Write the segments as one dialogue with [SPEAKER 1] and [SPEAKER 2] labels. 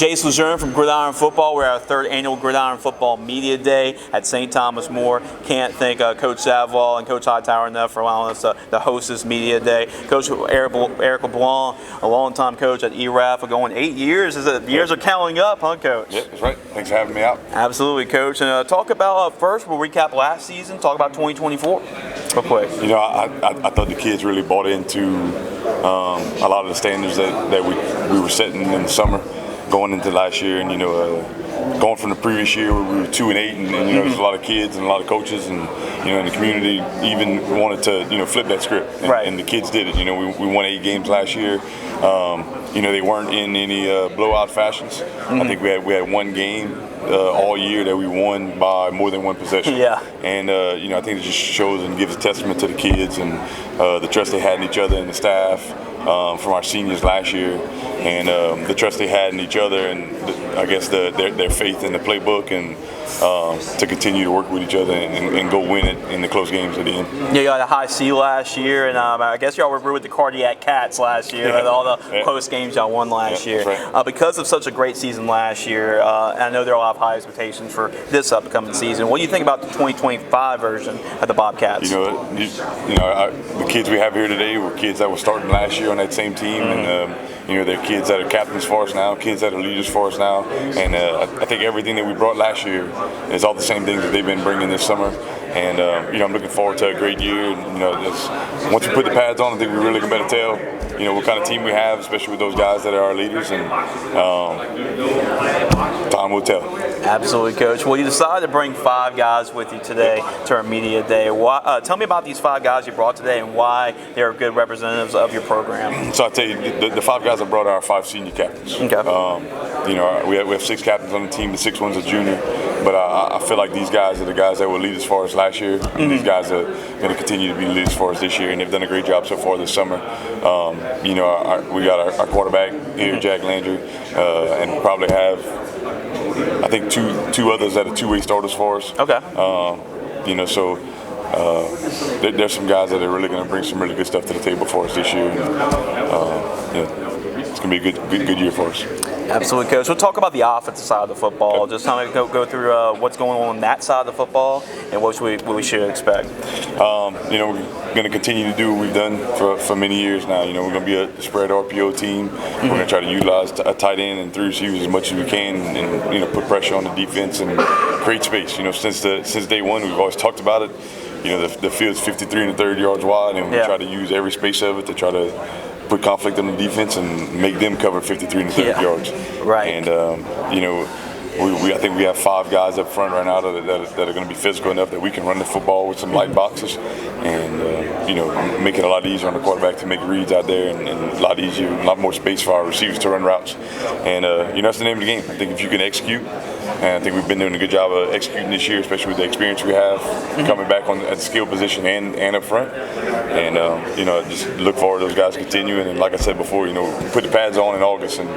[SPEAKER 1] Jace Lejeune from Gridiron Football. We're at our third annual Gridiron Football Media Day at St. Thomas More. Can't thank Coach Savall and Coach Hightower enough for allowing us to host this Media Day. Coach Eric Leblanc, a longtime coach at Erath, going 8 years. The years are counting up, huh, Coach?
[SPEAKER 2] Yep, that's right. Thanks for having me out.
[SPEAKER 1] Absolutely, Coach. And talk about, first, we'll recap last season, talk about 2024 real quick.
[SPEAKER 2] You know, I thought the kids really bought into a lot of the standards that we were setting in the summer going into last year, and going from the previous year where we were 2-8, and there's a lot of kids and a lot of coaches and in the community even wanted to flip that script, and,
[SPEAKER 1] right.
[SPEAKER 2] And the kids did it. We won 8 games last year. They weren't in any blowout fashions. I think we had one game all year that we won by more than one possession.
[SPEAKER 1] Yeah.
[SPEAKER 2] And I think it just shows and gives a testament to the kids and the trust they had in each other and the staff from our seniors last year, and the trust they had in each other, and I guess their faith in the playbook, and to continue to work with each other and go win it in the close games at the end.
[SPEAKER 1] Yeah, you got a high C last year, and I guess y'all were with the Cardiac Cats last year, with all the close games y'all won last year.
[SPEAKER 2] Right.
[SPEAKER 1] Because of such a great season last year, and I know there are a lot of high expectations for this upcoming season. What do you think about the 2025 version of the Bobcats?
[SPEAKER 2] The kids we have here today were kids that were starting last year on that same team, and they're kids that are captains for us now, kids that are leaders for us now, and I think everything that we brought last year is all the same things that they've been bringing this summer, and I'm looking forward to a great year. Once we put the pads on, I think we really can better tell what kind of team we have, especially with those guys that are our leaders, and time will tell.
[SPEAKER 1] Absolutely, Coach. Well, you decided to bring 5 guys with you today to our Media Day. Tell me about these 5 guys you brought today and why they're good representatives of your program.
[SPEAKER 2] So I'll tell you, the 5 guys I brought are our 5 senior captains.
[SPEAKER 1] Okay.
[SPEAKER 2] We have 6 captains on the team. The 6th one's a junior, but I feel like these guys are the guys that were leaders for us last year. And these guys are going to continue to be leaders for us this year, and they've done a great job so far this summer. We got our quarterback here, Jack Landry, and probably have, I think, two others that are 2-way starters for us.
[SPEAKER 1] Okay.
[SPEAKER 2] There's some guys that are really going to bring some really good stuff to the table for us this year. It's going to be a good year for us.
[SPEAKER 1] Absolutely, Coach. We'll talk about the offensive side of the football. Just tell me, go through what's going on that side of the football and what we should expect.
[SPEAKER 2] We're going to continue to do what we've done for many years now. We're going to be a spread RPO team. We're going to try to utilize a tight end and 3 receivers as much as we can, and put pressure on the defense and create space. Since day one, we've always talked about it. The field's 53 1/3 yards wide, and we try to use every space of it to try to put conflict on the defense and make them cover 53 1/3 yards.
[SPEAKER 1] Right.
[SPEAKER 2] And I think we have 5 guys up front right now that are going to be physical enough that we can run the football with some light boxes, and make it a lot easier on the quarterback to make reads out there, and a lot more space for our receivers to run routes. And that's the name of the game. I think if you can execute, and I think we've been doing a good job of executing this year, especially with the experience we have coming back at the skill position and up front. And just look forward to those guys continuing. And like I said before, put the pads on in August, and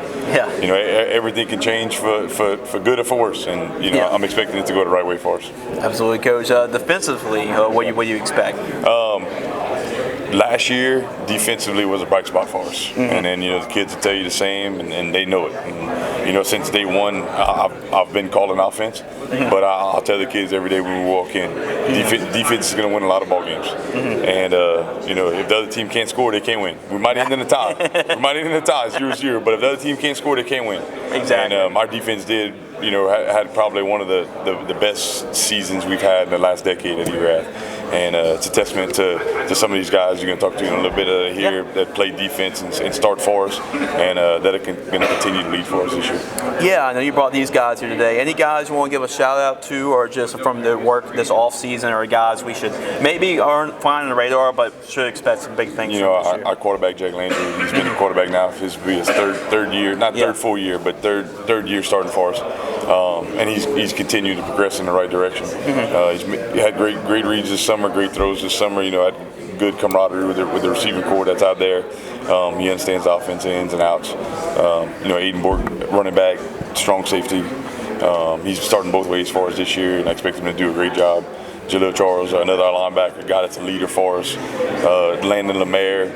[SPEAKER 2] everything can change for good or for worse. And I'm expecting it to go the right way for us.
[SPEAKER 1] Absolutely, Coach. Defensively, what do you expect?
[SPEAKER 2] Last year, defensively was a bright spot for us, and then the kids will tell you the same, and they know it. And since day one, I've been calling offense, but I'll tell the kids every day when we walk in, defense is going to win a lot of ball games. And if the other team can't score, they can't win. We might end in a tie. It's 0-0, but if the other team can't score, they can't win.
[SPEAKER 1] Exactly.
[SPEAKER 2] And our defense did. Had probably one of the best seasons we've had in the last decade at Erath. And it's a testament to some of these guys you're going to talk to in a little bit here that play defense and start for us, and that are going to continue to lead for us this year.
[SPEAKER 1] Yeah, I know you brought these guys here today. Any guys you want to give a shout out to, or just from the work this off season, or guys we should maybe aren't flying on the radar but should expect some big things from this year?
[SPEAKER 2] Our quarterback Jack Landry, he's been a quarterback now for his third year, not third full year, but third year starting for us. And he's continued to progress in the right direction. He had great reads this summer, great throws this summer. Had good camaraderie with the receiving corps that's out there. He understands the offense ins and outs. Aiden Borg, running back, strong safety. He's starting both ways for us this year, and I expect him to do a great job. Jalil Charles, another linebacker, guy that's a leader for us. Landon Lemaire,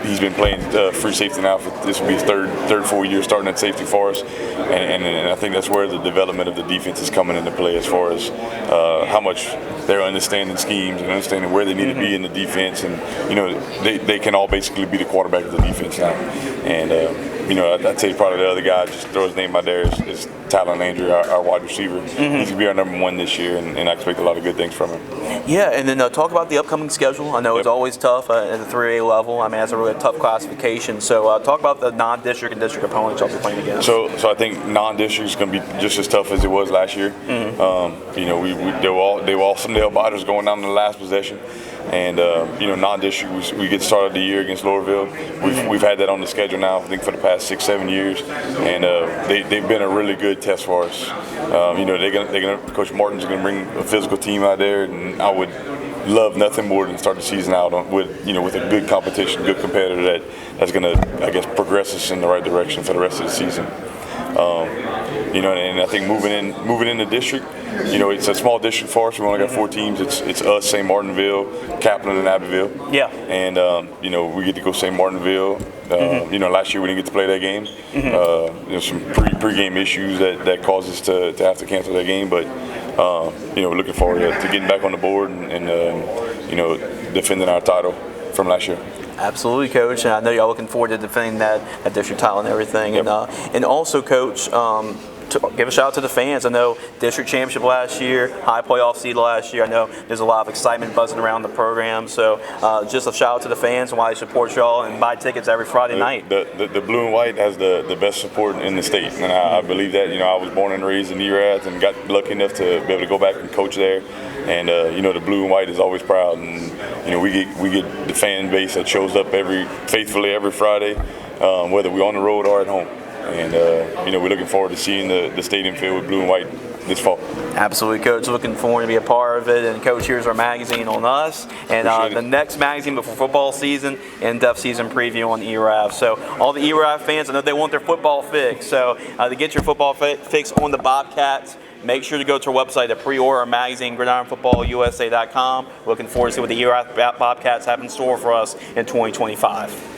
[SPEAKER 2] he's been playing free safety now. This will be his third full year starting at safety for us, and I think that's where the development of the defense is coming into play as far as how much they're understanding schemes and understanding where they need to be in the defense, and they can all basically be the quarterback of the defense now. And I'd say probably the other guy, just throw his name out there, is Tyler Landry, our wide receiver. He's going to be our number one this year, and I expect a lot of good things from him.
[SPEAKER 1] Yeah, and then talk about the upcoming schedule. I know it's always tough at the 3A level. I mean, that's a really tough classification. So talk about the non-district and district opponents you'll be playing against.
[SPEAKER 2] So I think non-district is going to be just as tough as it was last year. They were all some nail biters going down to the last possession. And non-district, we get started the year against Lowerville. We've had that on the schedule now, I think, for the past 6-7 years, and they've been a really good test for us. Coach Martin's gonna bring a physical team out there, and I would love nothing more than start the season out with a good competition, good competitor that's gonna, I guess, progress us in the right direction for the rest of the season. And I think moving in the district, it's a small district for us. We only got 4 teams. It's us, St. Martinville, Kaplan, and Abbeville.
[SPEAKER 1] Yeah.
[SPEAKER 2] And we get to go St. Martinville. Last year we didn't get to play that game. Some pre-game issues that caused us to have to cancel that game. But we're looking forward to getting back on the board and defending our title from last year.
[SPEAKER 1] Absolutely, Coach. And I know y'all looking forward to defending that district title and everything.
[SPEAKER 2] Yep.
[SPEAKER 1] And also, Coach, to give a shout out to the fans. I know district championship last year, high playoff seed last year. I know there's a lot of excitement buzzing around the program. So just a shout out to the fans and why they support y'all and buy tickets every Friday night.
[SPEAKER 2] The blue and white has the best support in the state, and I believe that. I was born and raised in Erath and got lucky enough to be able to go back and coach there. And the blue and white is always proud, and we get the fan base that shows up faithfully every Friday, whether we're on the road or at home. And we're looking forward to seeing the stadium filled with blue and white this fall.
[SPEAKER 1] Absolutely, Coach. Looking forward to be a part of it. And Coach, here's our magazine on us, and the next magazine before football season, in-depth season preview on Erath. So all the Erath fans, I know they want their football fix. So to get your football fix on the Bobcats, make sure to go to our website to pre-order our magazine, GridironFootballUSA.com. Looking forward to see what the Erath Bobcats have in store for us in 2025.